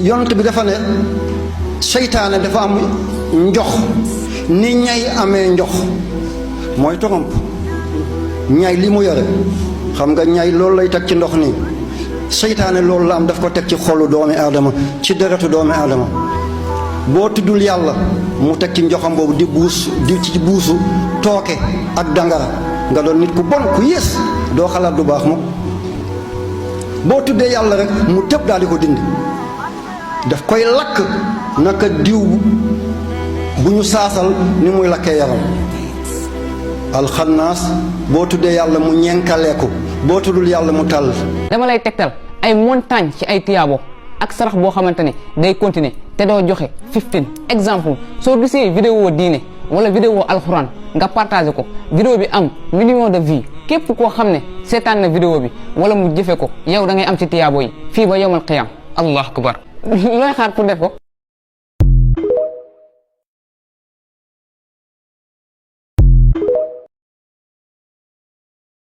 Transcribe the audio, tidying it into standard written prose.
yonent bi dafa ne seytaane dafa am njox ni ñay amee njox mooy toromp ñay li mu yore xam nga ñay loolu lay teg ci ndox nii seytaane loolu la am daf ko teg ci xolu doomi aadama ci deretu doomi aadama boo tuddul yàlla mu teg ci njoxam boobu di ci buusu tooke ak dangara nga doon nit ku bon ku yées doo xalaat du baax moom boo tuddee yàlla rek mu tëb daal di ko dindi daf koy lakk naka diw bu ñu saasal ni muy lakkee yaram alxannaas boo tuddee yàlla mu ñenkaleeku boo tuddul yàlla mu tàll. dama lay tegtal ay montagne ci ay tiyaabo ak sarax boo xamante ne day continuer te doo joxe 15 exemple soo gisee vidéo diine wala vidéo alxuraan nga partagé ko vidéo bi am million de vues képp koo xam ne seetaan na vidéo bi wala mu jëfe ko yow da ngay am ci tiyaabo yi fii ba yowmal qiyaam allahu akbar looy xaar pour def ko.